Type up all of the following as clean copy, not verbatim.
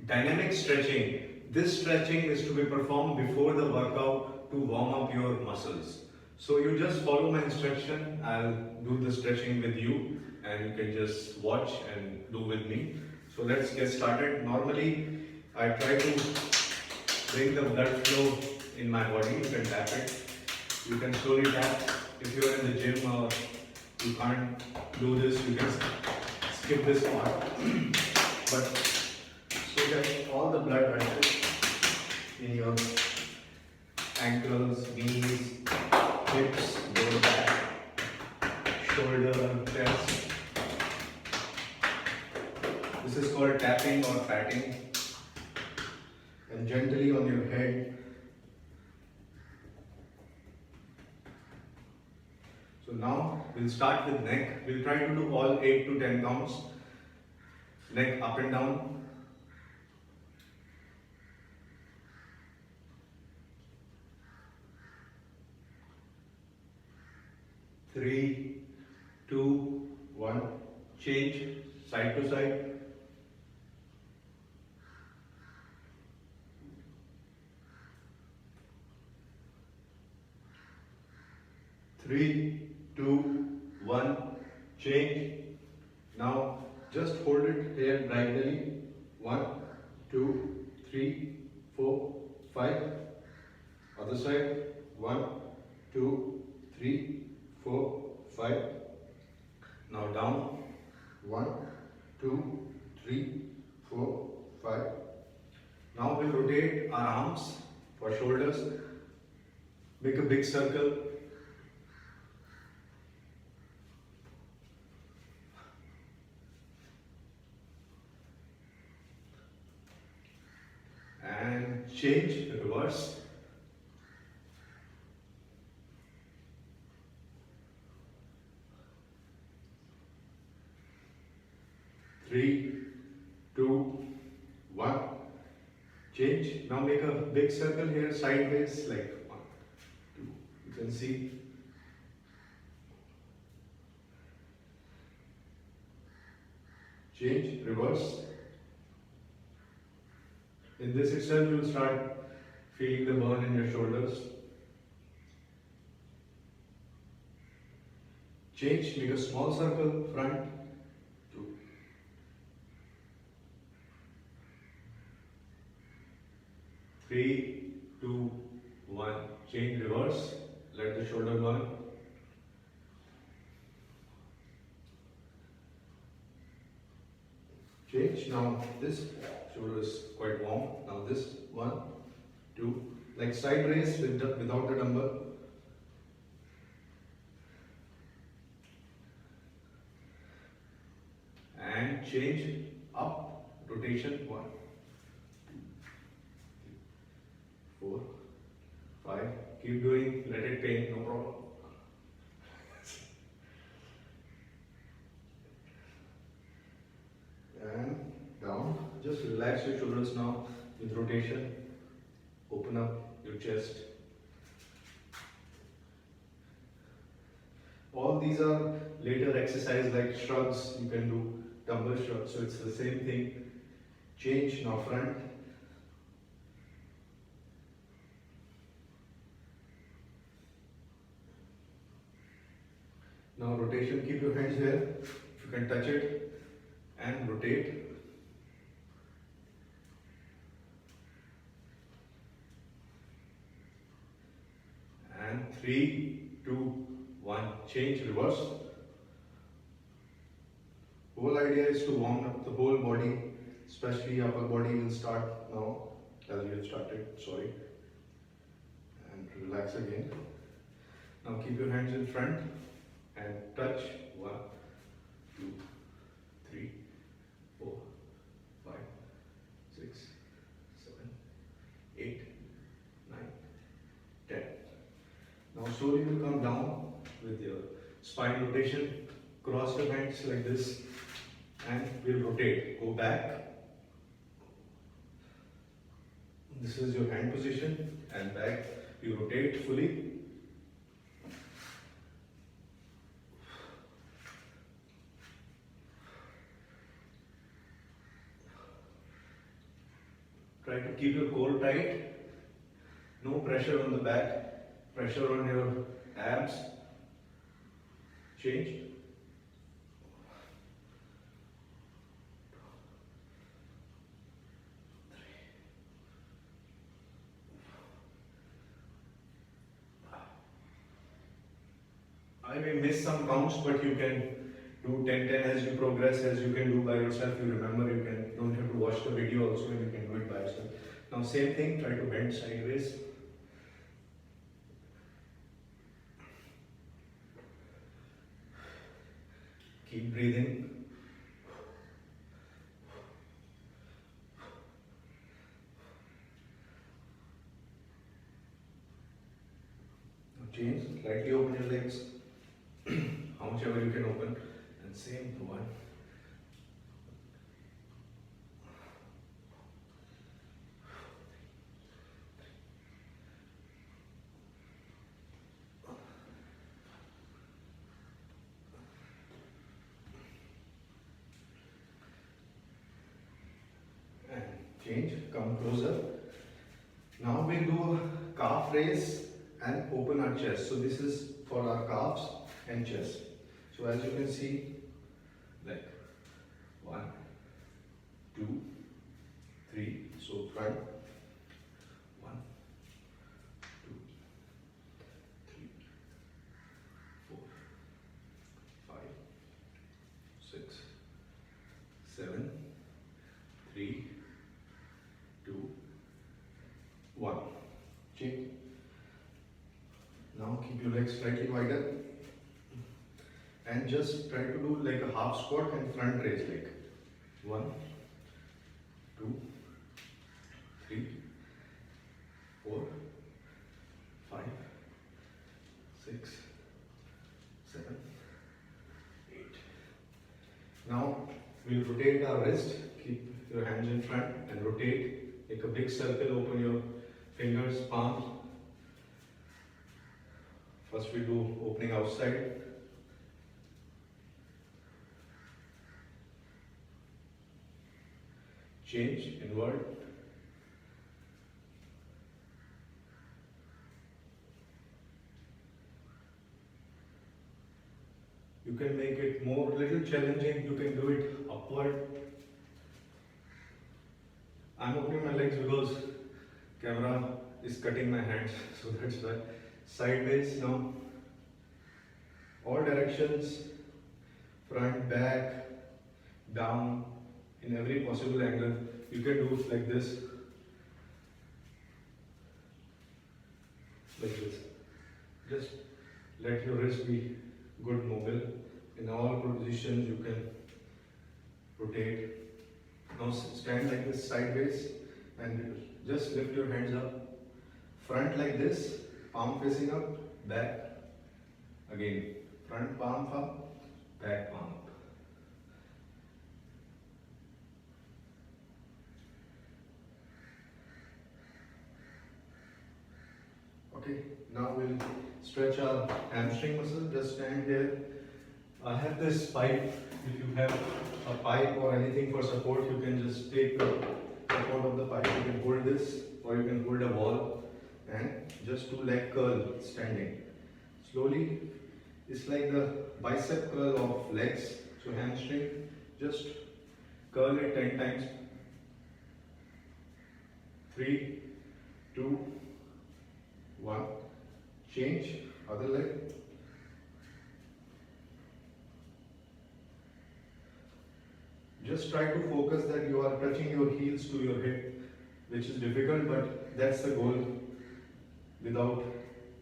Dynamic stretching. This stretching is to be performed before the workout to warm up your muscles. So you just follow my instruction. I'll do the stretching with you and you can just watch and do with me. So let's get started. Normally, I try to bring the blood flow in my body. You can tap it. You can slowly tap. If you are in the gym or you can't do this, you can skip this part. But so that all the blood rushes in your ankles, knees, hips, lower back, shoulder, chest. This is called tapping or patting. And gently on your head. So now we'll start with neck. We'll try to do all 8 to 10 counts. Neck up and down. 3, 2, 1. Change side to side. 3, 2, 1. Change. Now just hold it here diagonally. 1, 2, 3, 4, 5. Other side. 1, 2, 3, 4, 5. Now down. 1, 2, 3, 4, 5. Now we'll rotate our arms for shoulders. Make a big circle. And change, reverse. 3, 2, 1. Change. Now make a big circle here sideways like 1, 2. You can see. Change, reverse. In this itself you will start feeling the burn in your shoulders. Change, make a small circle, front, 2. 3, 2, 1. Change, reverse. Let the shoulder burn. Change. Now this shoulder is quite warm. Now this 1, 2. Like side raise without the dumbbell. And change up, rotation 1, 2, 3, 4, 5. Keep doing, let it pain, no problem. And down. Just relax your shoulders now with rotation. Open up your chest. All these are later exercises like shrugs. You can do dumbbell shrugs. So it's the same thing. Change now front. Now rotation. Keep your hands here. If you can touch it. And rotate. And 3, 2, 1. Change, reverse. Whole idea is to warm up the whole body, especially upper body will start now as we have started. Sorry. And relax again. Now keep your hands in front and touch. 1, 2, 3, 4, 5, 6, 7, 8, 9, 10. Now slowly you come down with your spine rotation. Cross your hands like this and we'll rotate. Go back. This is your hand position and back. You rotate fully. Try to keep your core tight. No pressure on the back, pressure on your abs. Change. I may miss some counts, but you can do 10-10 as you progress, as you can do by yourself. You remember, you can don't have to watch the video also, and you can do it by yourself. Now same thing, try to bend sideways. Keep breathing. Now change, slightly open your legs, how much ever you can open, and same one. And change, come closer. Now we'll do a calf raise and open our chest. So this is for our calves and chest. So as you can see, like 1, 2, 3. So front 1, 2, 3, 4, 5, 6, 7, 3, 2, 1. Check. Now keep your legs slightly wider and just try to do like a half squat and front raise, like 1, 2, 3, 4, 5, 6, 7, 8. Now we'll rotate our wrist. Keep your hands in front and rotate. Make a big circle. Open your fingers, palms. First we do opening outside. Change inward. You can make it more little challenging. You can do it upward. I'm opening my legs because camera is cutting my hands, so that's why. Sideways now. All directions. Front, back, down. In every possible angle, you can do like this, just let your wrist be good mobile. In all positions you can rotate. Now stand like this sideways and just lift your hands up, front like this, palm facing up, back, again, front palm up, back palm up. Okay, now we'll stretch our hamstring muscle. Just stand here. I have this pipe. If you have a pipe or anything for support, you can just take the support of the pipe. You can hold this, or you can hold a wall and just do leg curl standing. Slowly, it's like the bicep curl of legs. So hamstring, just curl it 10 times. 3, 2, 1. Change, other leg. Just try to focus that you are touching your heels to your hip, which is difficult, but that's the goal, without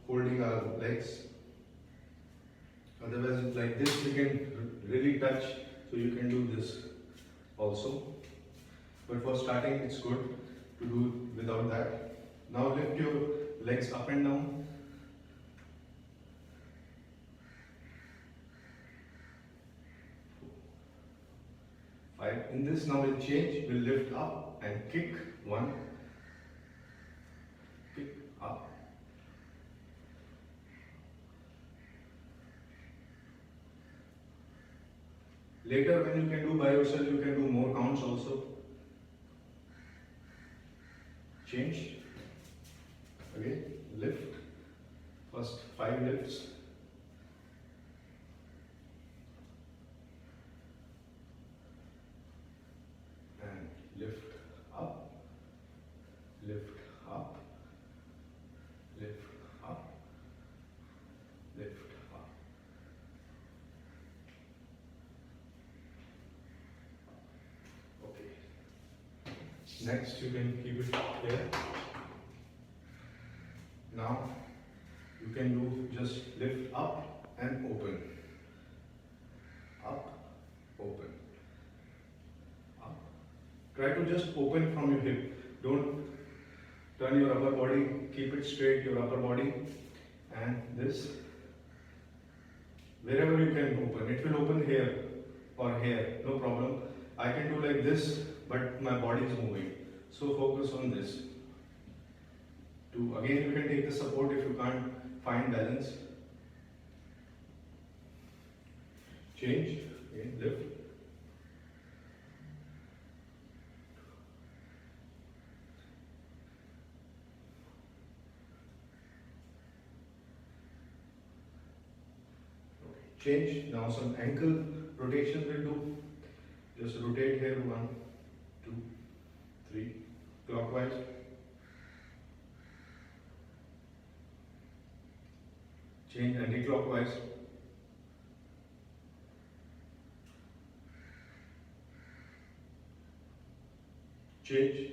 holding our legs. Otherwise, like this, you can really touch, so you can do this also. But for starting, it's good to do without that. Now lift your legs up and down. In this now we'll change, we'll lift up and kick. 1, kick up. Later when you can do by yourself, you can do more counts also. change, again, lift, first 5 lifts, and lift up, lift up, lift up, lift up. Okay. Next, you can keep it here. Now, you can do just lift up and open. Up, open. Up. Try to just open from your hip. Don't turn your upper body, keep it straight, your upper body. And this, wherever you can open. It will open here or here, no problem. I can do like this, but my body is moving. So focus on this. Again, you can take the support if you can't find balance. Change, again, lift. Change. Now some ankle rotations we'll do. Just rotate here, 1, 2, 3, clockwise. Change anti-clockwise. Change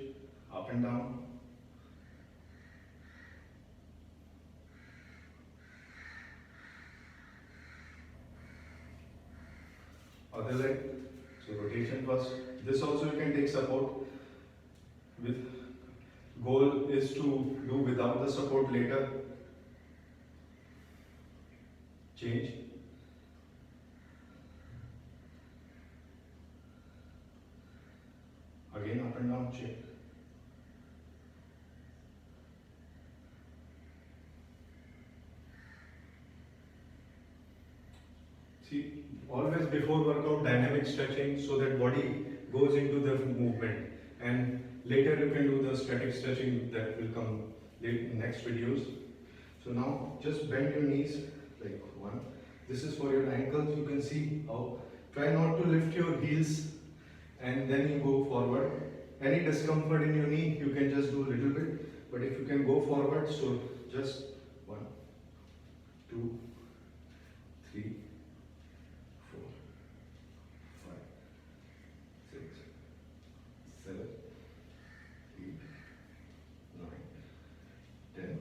up and down. Other leg. So rotation first. This also you can take support. With goal is to do without the support later. Change. Again up and down, check. See, always before workout, dynamic stretching so that body goes into the movement. And later you can do the static stretching that will come in next videos. So now just bend your knees like 1. This is for your ankles. You can see how. Try not to lift your heels and then you go forward. Any discomfort in your knee, you can just do a little bit. But if you can go forward, so just 1, 2, 3, 4, 5, 6, 7, 8, 9, 10.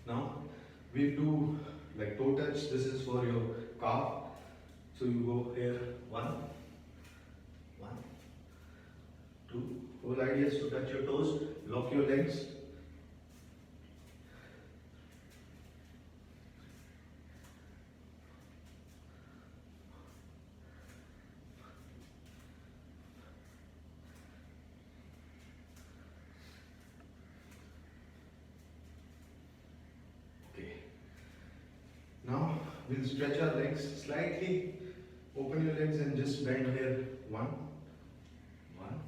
Now we do like toe touch. This is for your calf. So you go here, 1, 1, 2. Whole idea is to touch your toes, lock your legs. Okay. Now we'll stretch our legs slightly. Open your legs and just bend here. 1, 1,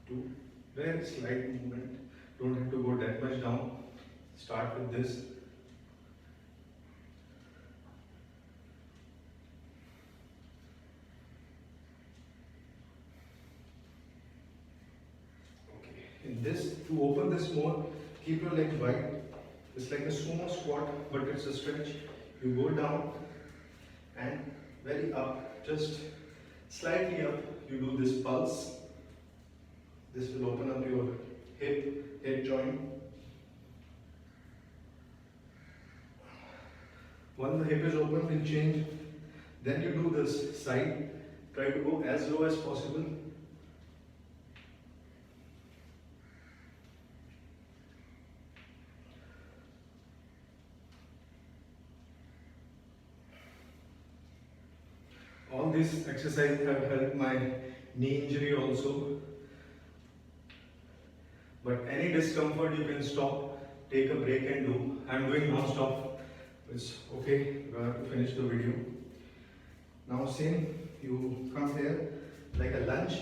2. Very slight movement. Don't have to go that much down. Start with this. Okay. In this, to open this more, keep your legs wide. It's like a sumo squat, but it's a stretch. You go down and very up, just slightly up, you do this pulse. This will open up your hip joint. Once the hip is open, we'll change. Then you do this side. Try to go as low as possible. All these exercises have helped my knee injury also. But any discomfort you can stop, take a break and do. I'm doing non-stop. It's okay, we have to finish the video. Now same, you come here like a lunge,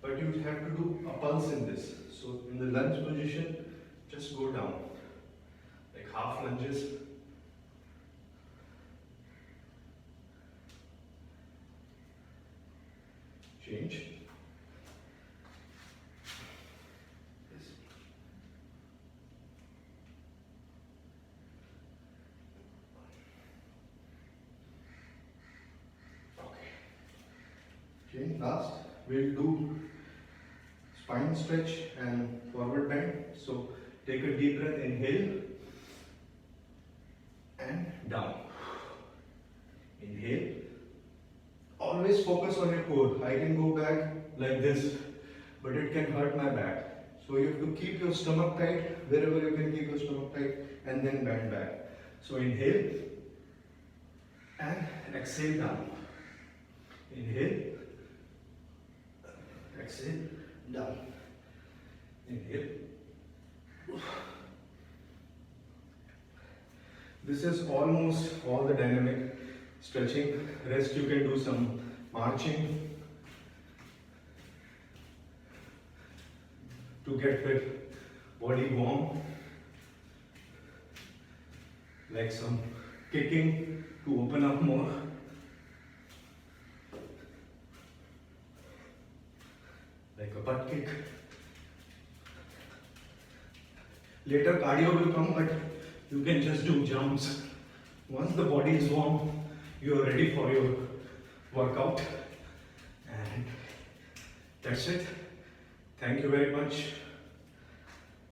but but you have to do a pulse in this. So in the lunge position, just go down, like half lunges. Change. Yes. Okay, last we'll do spine stretch and forward bend. So take a deep breath, inhale and down. Inhale. Always focus on your core. I can go back like this, but it can hurt my back. So you have to keep your stomach tight wherever you can keep your stomach tight, and then bend back. So inhale and exhale down. Inhale. Exhale, down. Inhale. This is almost all the dynamic stretching. Rest you can do some marching to get the body warm, like some kicking to open up more. Like a butt kick. Later cardio will come, but you can just do jumps. Once the body is warm, you are ready for your workout. And that's it. Thank you very much.